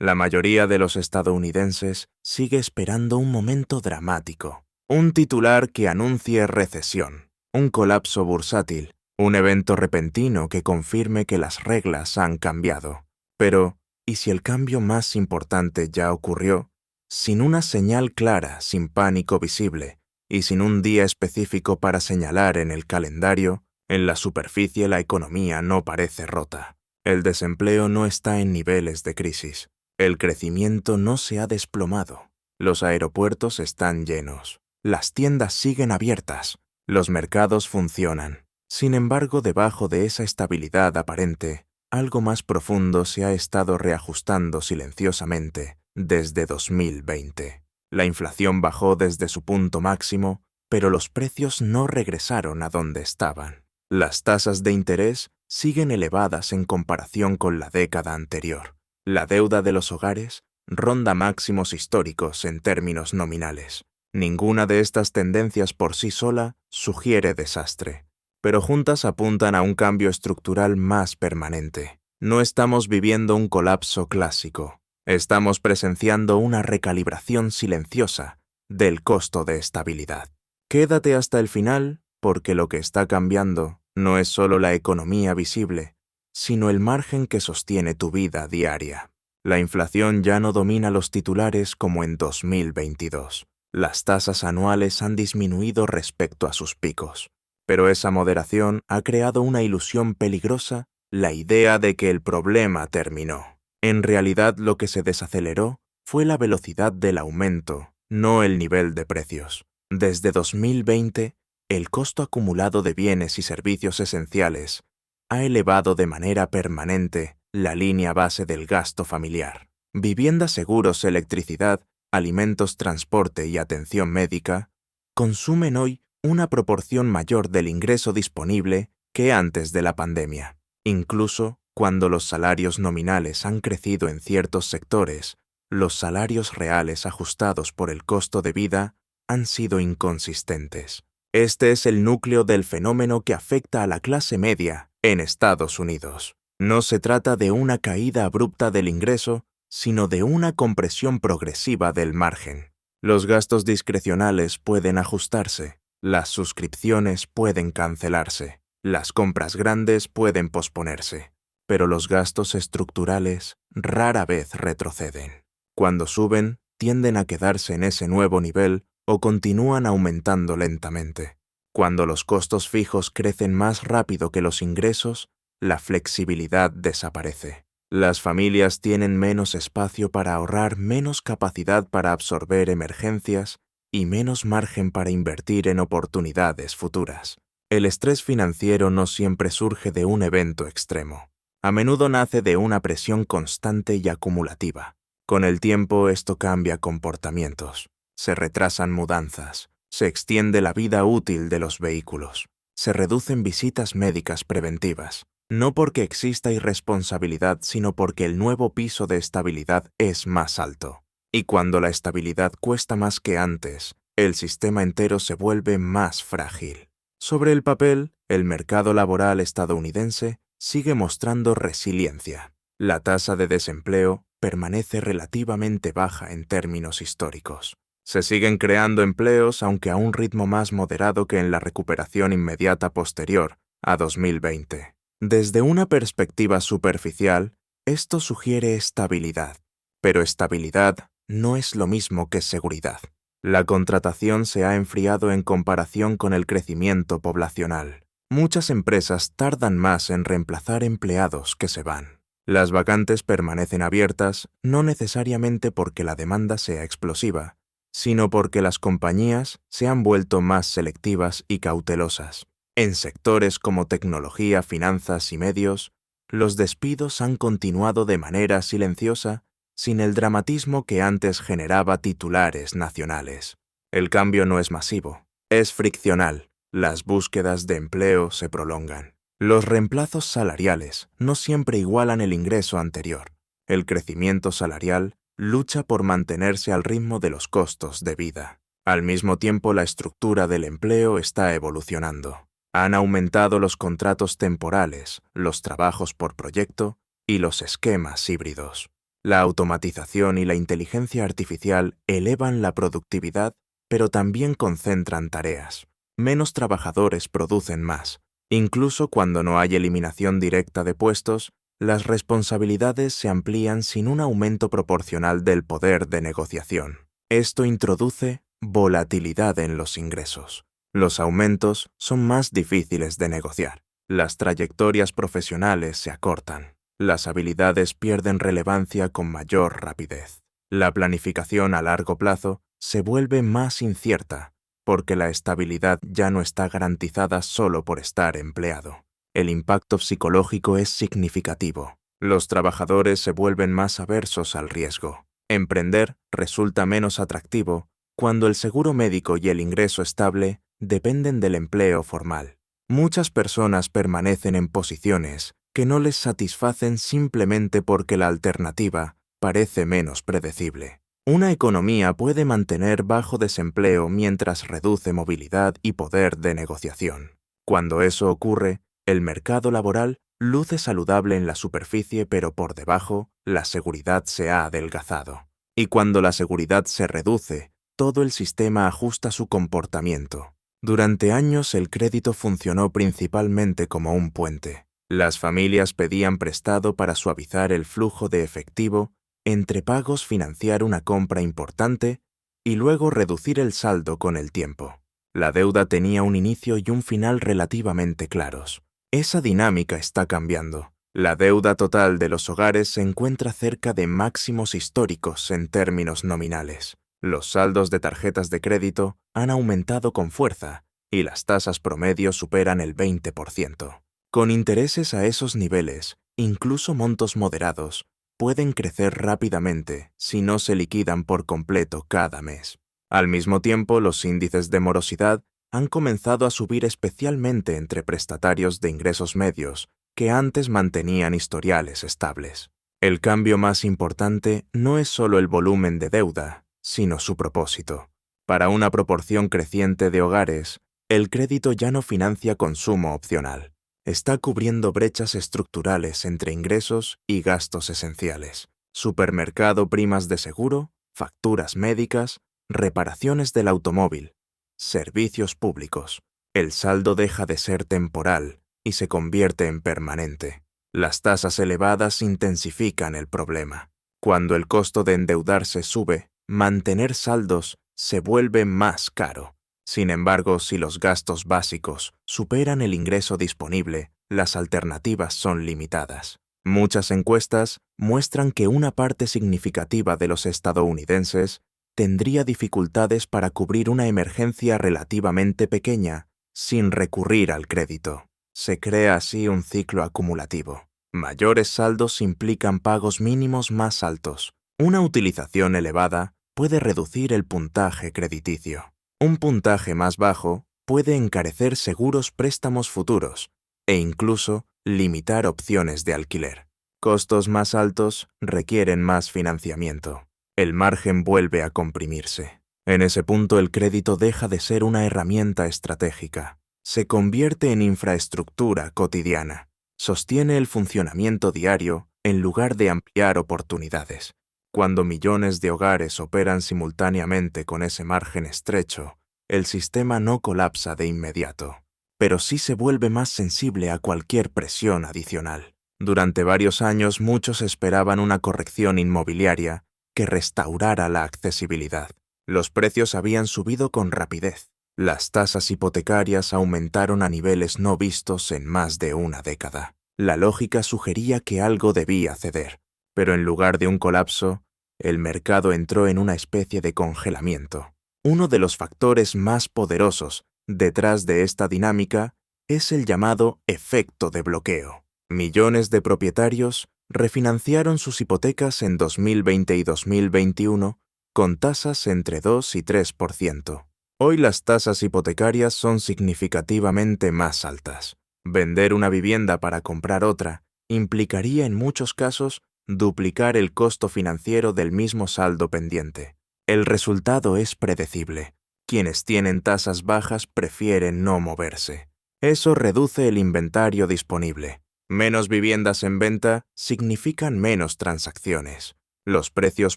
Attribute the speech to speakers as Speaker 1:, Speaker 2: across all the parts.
Speaker 1: La mayoría de los estadounidenses sigue esperando un momento dramático, un titular que anuncie recesión, un colapso bursátil, un evento repentino que confirme que las reglas han cambiado. Pero, ¿y si el cambio más importante ya ocurrió? Sin una señal clara, sin pánico visible, y sin un día específico para señalar en el calendario, en la superficie la economía no parece rota. El desempleo no está en niveles de crisis. El crecimiento no se ha desplomado. Los aeropuertos están llenos. Las tiendas siguen abiertas. Los mercados funcionan. Sin embargo, debajo de esa estabilidad aparente, algo más profundo se ha estado reajustando silenciosamente desde 2020. La inflación bajó desde su punto máximo, pero los precios no regresaron a donde estaban. Las tasas de interés siguen elevadas en comparación con la década anterior. La deuda de los hogares ronda máximos históricos en términos nominales. Ninguna de estas tendencias por sí sola sugiere desastre, pero juntas apuntan a un cambio estructural más permanente. No estamos viviendo un colapso clásico. Estamos presenciando una recalibración silenciosa del costo de estabilidad. Quédate hasta el final, porque lo que está cambiando no es solo la economía visible, sino el margen que sostiene tu vida diaria. La inflación ya no domina los titulares como en 2022. Las tasas anuales han disminuido respecto a sus picos, pero esa moderación ha creado una ilusión peligrosa, la idea de que el problema terminó. En realidad, lo que se desaceleró fue la velocidad del aumento, no el nivel de precios. Desde 2020, el costo acumulado de bienes y servicios esenciales ha elevado de manera permanente la línea base del gasto familiar. Viviendas, seguros, electricidad, alimentos, transporte y atención médica consumen hoy una proporción mayor del ingreso disponible que antes de la pandemia. Incluso cuando los salarios nominales han crecido en ciertos sectores, los salarios reales ajustados por el costo de vida han sido inconsistentes. Este es el núcleo del fenómeno que afecta a la clase media en Estados Unidos. No se trata de una caída abrupta del ingreso, sino de una compresión progresiva del margen. Los gastos discrecionales pueden ajustarse, las suscripciones pueden cancelarse, las compras grandes pueden posponerse, pero los gastos estructurales rara vez retroceden. Cuando suben, tienden a quedarse en ese nuevo nivel o continúan aumentando lentamente. Cuando los costos fijos crecen más rápido que los ingresos, la flexibilidad desaparece. Las familias tienen menos espacio para ahorrar, menos capacidad para absorber emergencias y menos margen para invertir en oportunidades futuras. El estrés financiero no siempre surge de un evento extremo. A menudo nace de una presión constante y acumulativa. Con el tiempo esto cambia comportamientos. Se retrasan mudanzas, se extiende la vida útil de los vehículos, se reducen visitas médicas preventivas, no porque exista irresponsabilidad, sino porque el nuevo piso de estabilidad es más alto. Y cuando la estabilidad cuesta más que antes, el sistema entero se vuelve más frágil. Sobre el papel, el mercado laboral estadounidense sigue mostrando resiliencia. La tasa de desempleo permanece relativamente baja en términos históricos. Se siguen creando empleos, aunque a un ritmo más moderado que en la recuperación inmediata posterior a 2020. Desde una perspectiva superficial, esto sugiere estabilidad, pero estabilidad no es lo mismo que seguridad. La contratación se ha enfriado en comparación con el crecimiento poblacional. Muchas empresas tardan más en reemplazar empleados que se van. Las vacantes permanecen abiertas no necesariamente porque la demanda sea explosiva, sino porque las compañías se han vuelto más selectivas y cautelosas. En sectores como tecnología, finanzas y medios, los despidos han continuado de manera silenciosa, sin el dramatismo que antes generaba titulares nacionales. El cambio no es masivo, es friccional. Las búsquedas de empleo se prolongan. Los reemplazos salariales no siempre igualan el ingreso anterior. El crecimiento salarial lucha por mantenerse al ritmo de los costos de vida. Al mismo tiempo, la estructura del empleo está evolucionando. Han aumentado los contratos temporales, los trabajos por proyecto y los esquemas híbridos. La automatización y la inteligencia artificial elevan la productividad, pero también concentran tareas. Menos trabajadores producen más. Incluso cuando no hay eliminación directa de puestos, las responsabilidades se amplían sin un aumento proporcional del poder de negociación. Esto introduce volatilidad en los ingresos. Los aumentos son más difíciles de negociar. Las trayectorias profesionales se acortan. Las habilidades pierden relevancia con mayor rapidez. La planificación a largo plazo se vuelve más incierta, porque la estabilidad ya no está garantizada solo por estar empleado. El impacto psicológico es significativo. Los trabajadores se vuelven más aversos al riesgo. Emprender resulta menos atractivo cuando el seguro médico y el ingreso estable dependen del empleo formal. Muchas personas permanecen en posiciones que no les satisfacen simplemente porque la alternativa parece menos predecible. Una economía puede mantener bajo desempleo mientras reduce movilidad y poder de negociación. Cuando eso ocurre, el mercado laboral luce saludable en la superficie, pero por debajo, la seguridad se ha adelgazado. Y cuando la seguridad se reduce, todo el sistema ajusta su comportamiento. Durante años el crédito funcionó principalmente como un puente. Las familias pedían prestado para suavizar el flujo de efectivo, entre pagos financiar una compra importante y luego reducir el saldo con el tiempo. La deuda tenía un inicio y un final relativamente claros. Esa dinámica está cambiando. La deuda total de los hogares se encuentra cerca de máximos históricos en términos nominales. Los saldos de tarjetas de crédito han aumentado con fuerza y las tasas promedio superan el 20%. Con intereses a esos niveles, incluso montos moderados pueden crecer rápidamente si no se liquidan por completo cada mes. Al mismo tiempo, los índices de morosidad han comenzado a subir especialmente entre prestatarios de ingresos medios que antes mantenían historiales estables. El cambio más importante no es solo el volumen de deuda, sino su propósito. Para una proporción creciente de hogares, el crédito ya no financia consumo opcional. Está cubriendo brechas estructurales entre ingresos y gastos esenciales. Supermercado, primas de seguro, facturas médicas, reparaciones del automóvil, servicios públicos. El saldo deja de ser temporal y se convierte en permanente. Las tasas elevadas intensifican el problema. Cuando el costo de endeudarse sube, mantener saldos se vuelve más caro. Sin embargo, si los gastos básicos superan el ingreso disponible, las alternativas son limitadas. Muchas encuestas muestran que una parte significativa de los estadounidenses tendría dificultades para cubrir una emergencia relativamente pequeña sin recurrir al crédito. Se crea así un ciclo acumulativo. Mayores saldos implican pagos mínimos más altos. Una utilización elevada puede reducir el puntaje crediticio. Un puntaje más bajo puede encarecer seguros préstamos futuros e incluso limitar opciones de alquiler. Costos más altos requieren más financiamiento. El margen vuelve a comprimirse. En ese punto el crédito deja de ser una herramienta estratégica. Se convierte en infraestructura cotidiana. Sostiene el funcionamiento diario en lugar de ampliar oportunidades. Cuando millones de hogares operan simultáneamente con ese margen estrecho, el sistema no colapsa de inmediato, pero sí se vuelve más sensible a cualquier presión adicional. Durante varios años muchos esperaban una corrección inmobiliaria que restaurara la accesibilidad. Los precios habían subido con rapidez. Las tasas hipotecarias aumentaron a niveles no vistos en más de una década. La lógica sugería que algo debía ceder, pero en lugar de un colapso, el mercado entró en una especie de congelamiento. Uno de los factores más poderosos detrás de esta dinámica es el llamado efecto de bloqueo. Millones de propietarios refinanciaron sus hipotecas en 2020 y 2021 con tasas entre 2 y 3%. Hoy las tasas hipotecarias son significativamente más altas. Vender una vivienda para comprar otra implicaría en muchos casos duplicar el costo financiero del mismo saldo pendiente. El resultado es predecible. Quienes tienen tasas bajas prefieren no moverse. Eso reduce el inventario disponible. Menos viviendas en venta significan menos transacciones. Los precios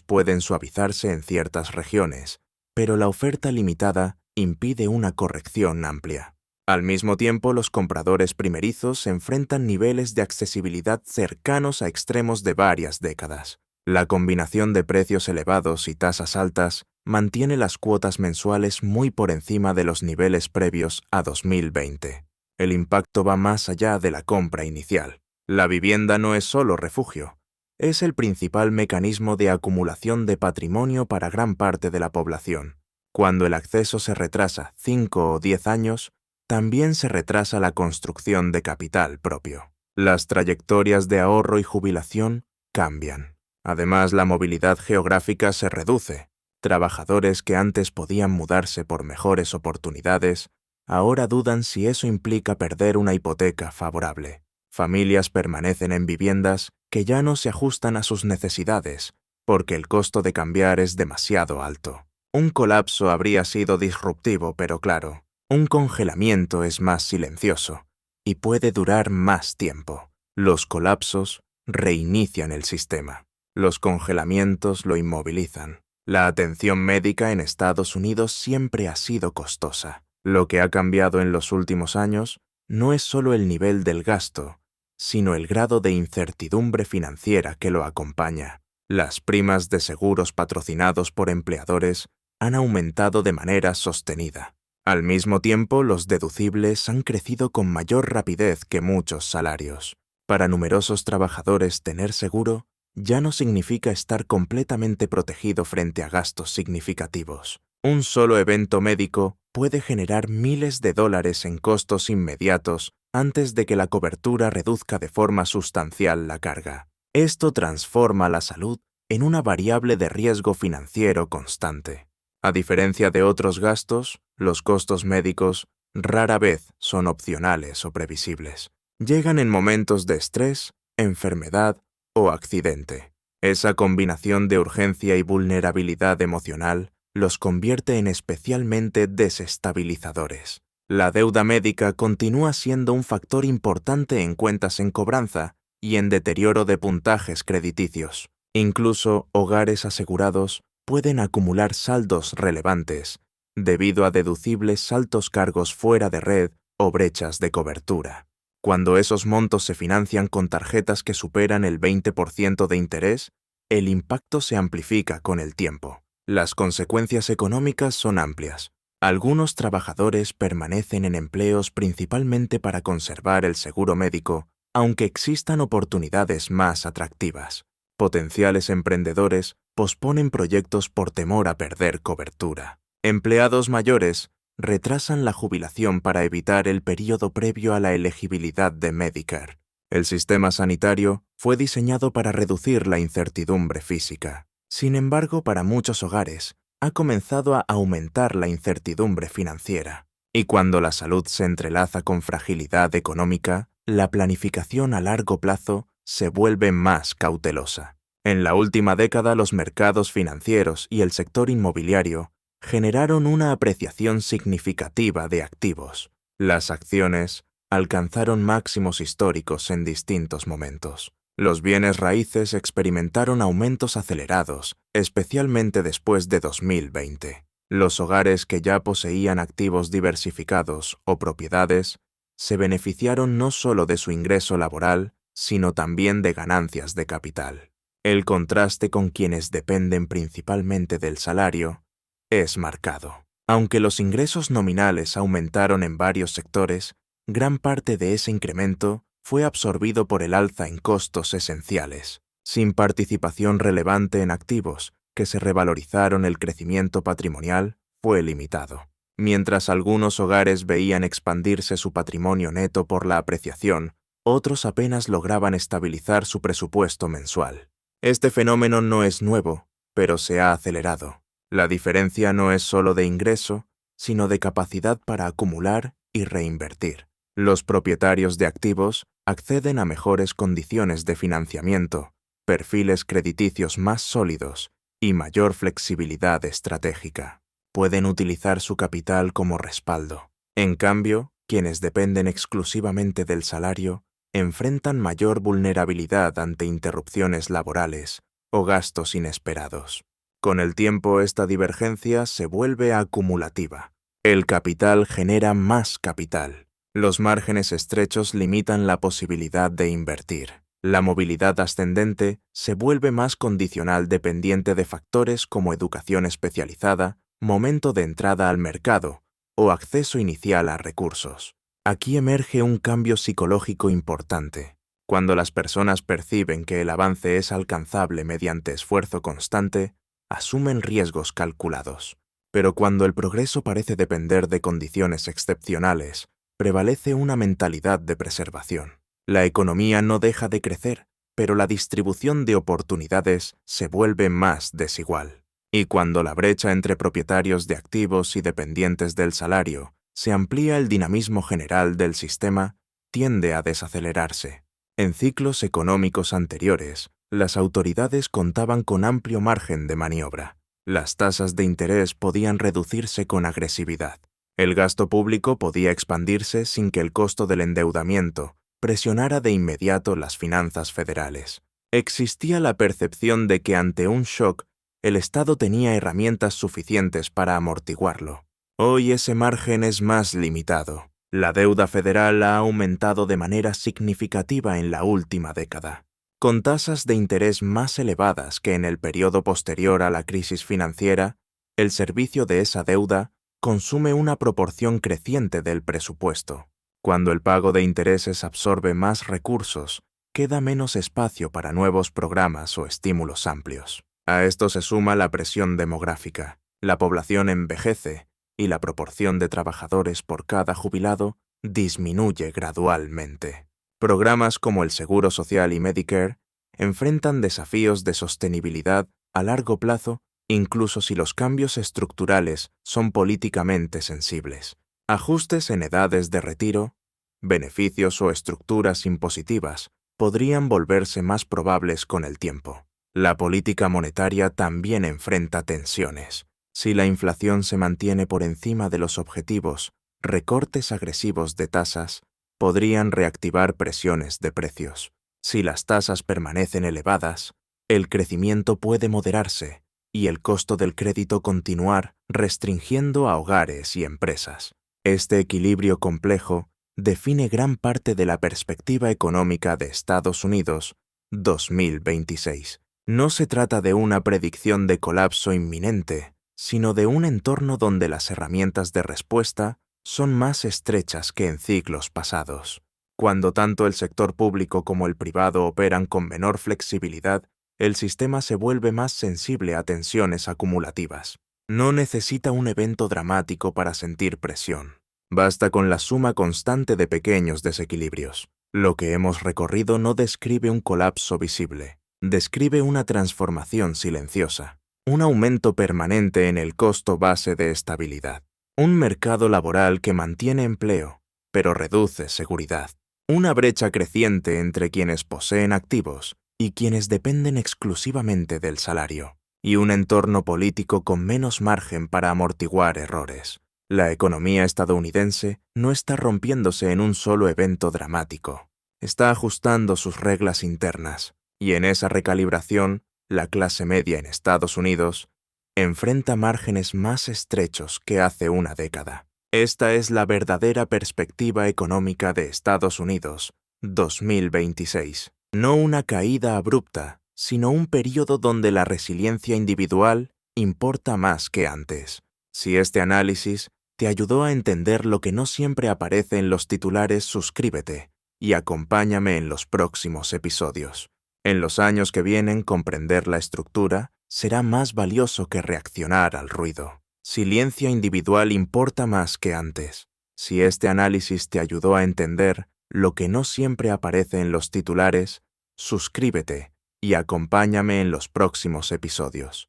Speaker 1: pueden suavizarse en ciertas regiones, pero la oferta limitada impide una corrección amplia. Al mismo tiempo, los compradores primerizos enfrentan niveles de accesibilidad cercanos a extremos de varias décadas. La combinación de precios elevados y tasas altas mantiene las cuotas mensuales muy por encima de los niveles previos a 2020. El impacto va más allá de la compra inicial. La vivienda no es solo refugio, es el principal mecanismo de acumulación de patrimonio para gran parte de la población. Cuando el acceso se retrasa 5 o 10 años, también se retrasa la construcción de capital propio. Las trayectorias de ahorro y jubilación cambian. Además, la movilidad geográfica se reduce. Trabajadores que antes podían mudarse por mejores oportunidades, ahora dudan si eso implica perder una hipoteca favorable. Familias permanecen en viviendas que ya no se ajustan a sus necesidades, porque el costo de cambiar es demasiado alto. Un colapso habría sido disruptivo, pero claro, un congelamiento es más silencioso y puede durar más tiempo. Los colapsos reinician el sistema. Los congelamientos lo inmovilizan. La atención médica en Estados Unidos siempre ha sido costosa. Lo que ha cambiado en los últimos años no es solo el nivel del gasto, sino el grado de incertidumbre financiera que lo acompaña. Las primas de seguros patrocinados por empleadores han aumentado de manera sostenida. Al mismo tiempo, los deducibles han crecido con mayor rapidez que muchos salarios. Para numerosos trabajadores, tener seguro ya no significa estar completamente protegido frente a gastos significativos. Un solo evento médico puede generar miles de dólares en costos inmediatos antes de que la cobertura reduzca de forma sustancial la carga. Esto transforma la salud en una variable de riesgo financiero constante. A diferencia de otros gastos, los costos médicos rara vez son opcionales o previsibles. Llegan en momentos de estrés, enfermedad o accidente. Esa combinación de urgencia y vulnerabilidad emocional los convierte en especialmente desestabilizadores. La deuda médica continúa siendo un factor importante en cuentas en cobranza y en deterioro de puntajes crediticios. Incluso hogares asegurados pueden acumular saldos relevantes debido a deducibles altos cargos fuera de red o brechas de cobertura. Cuando esos montos se financian con tarjetas que superan el 20% de interés, el impacto se amplifica con el tiempo. Las consecuencias económicas son amplias. Algunos trabajadores permanecen en empleos principalmente para conservar el seguro médico, aunque existan oportunidades más atractivas. Potenciales emprendedores posponen proyectos por temor a perder cobertura. Empleados mayores retrasan la jubilación para evitar el período previo a la elegibilidad de Medicare. El sistema sanitario fue diseñado para reducir la incertidumbre física. Sin embargo, para muchos hogares, ha comenzado a aumentar la incertidumbre financiera. Y cuando la salud se entrelaza con fragilidad económica, la planificación a largo plazo se vuelve más cautelosa. En la última década, los mercados financieros y el sector inmobiliario generaron una apreciación significativa de activos. Las acciones alcanzaron máximos históricos en distintos momentos. Los bienes raíces experimentaron aumentos acelerados, especialmente después de 2020. Los hogares que ya poseían activos diversificados o propiedades se beneficiaron no solo de su ingreso laboral, sino también de ganancias de capital. El contraste con quienes dependen principalmente del salario es marcado. Aunque los ingresos nominales aumentaron en varios sectores, gran parte de ese incremento fue absorbido por el alza en costos esenciales. Sin participación relevante en activos que se revalorizaron, el crecimiento patrimonial fue limitado. Mientras algunos hogares veían expandirse su patrimonio neto por la apreciación, otros apenas lograban estabilizar su presupuesto mensual. Este fenómeno no es nuevo, pero se ha acelerado. La diferencia no es solo de ingreso, sino de capacidad para acumular y reinvertir. Los propietarios de activos acceden a mejores condiciones de financiamiento, perfiles crediticios más sólidos y mayor flexibilidad estratégica. Pueden utilizar su capital como respaldo. En cambio, quienes dependen exclusivamente del salario enfrentan mayor vulnerabilidad ante interrupciones laborales o gastos inesperados. Con el tiempo, esta divergencia se vuelve acumulativa. El capital genera más capital. Los márgenes estrechos limitan la posibilidad de invertir. La movilidad ascendente se vuelve más condicional dependiente de factores como educación especializada, momento de entrada al mercado o acceso inicial a recursos. Aquí emerge un cambio psicológico importante. Cuando las personas perciben que el avance es alcanzable mediante esfuerzo constante, asumen riesgos calculados. Pero cuando el progreso parece depender de condiciones excepcionales, prevalece una mentalidad de preservación. La economía no deja de crecer, pero la distribución de oportunidades se vuelve más desigual. Y cuando la brecha entre propietarios de activos y dependientes del salario se amplía, el dinamismo general del sistema tiende a desacelerarse. En ciclos económicos anteriores, las autoridades contaban con amplio margen de maniobra. Las tasas de interés podían reducirse con agresividad. El gasto público podía expandirse sin que el costo del endeudamiento presionara de inmediato las finanzas federales. Existía la percepción de que ante un shock, el Estado tenía herramientas suficientes para amortiguarlo. Hoy ese margen es más limitado. La deuda federal ha aumentado de manera significativa en la última década, con tasas de interés más elevadas que en el periodo posterior a la crisis financiera. El servicio de esa deuda consume una proporción creciente del presupuesto. Cuando el pago de intereses absorbe más recursos, queda menos espacio para nuevos programas o estímulos amplios. A esto se suma la presión demográfica. La población envejece y la proporción de trabajadores por cada jubilado disminuye gradualmente. Programas como el Seguro Social y Medicare enfrentan desafíos de sostenibilidad a largo plazo, incluso si los cambios estructurales son políticamente sensibles. Ajustes en edades de retiro, beneficios o estructuras impositivas podrían volverse más probables con el tiempo. La política monetaria también enfrenta tensiones. Si la inflación se mantiene por encima de los objetivos, recortes agresivos de tasas podrían reactivar presiones de precios. Si las tasas permanecen elevadas, el crecimiento puede moderarse y el costo del crédito continuar restringiendo a hogares y empresas. Este equilibrio complejo define gran parte de la perspectiva económica de Estados Unidos 2026. No se trata de una predicción de colapso inminente, sino de un entorno donde las herramientas de respuesta son más estrechas que en ciclos pasados. Cuando tanto el sector público como el privado operan con menor flexibilidad, el sistema se vuelve más sensible a tensiones acumulativas. No necesita un evento dramático para sentir presión. Basta con la suma constante de pequeños desequilibrios. Lo que hemos recorrido no describe un colapso visible, describe una transformación silenciosa, un aumento permanente en el costo base de estabilidad, un mercado laboral que mantiene empleo, pero reduce seguridad, una brecha creciente entre quienes poseen activos y quienes dependen exclusivamente del salario, y un entorno político con menos margen para amortiguar errores. La economía estadounidense no está rompiéndose en un solo evento dramático. Está ajustando sus reglas internas, y en esa recalibración, la clase media en Estados Unidos enfrenta márgenes más estrechos que hace una década. Esta es la verdadera perspectiva económica de Estados Unidos 2026. No una caída abrupta, sino un período donde la resiliencia individual importa más que antes. Si este análisis te ayudó a entender lo que no siempre aparece en los titulares, suscríbete y acompáñame en los próximos episodios. En los años que vienen, comprender la estructura será más valioso que reaccionar al ruido. Silencia individual importa más que antes. Si este análisis te ayudó a entender lo que no siempre aparece en los titulares, suscríbete y acompáñame en los próximos episodios.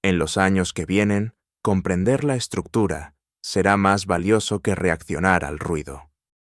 Speaker 1: En los años que vienen, comprender la estructura será más valioso que reaccionar al ruido.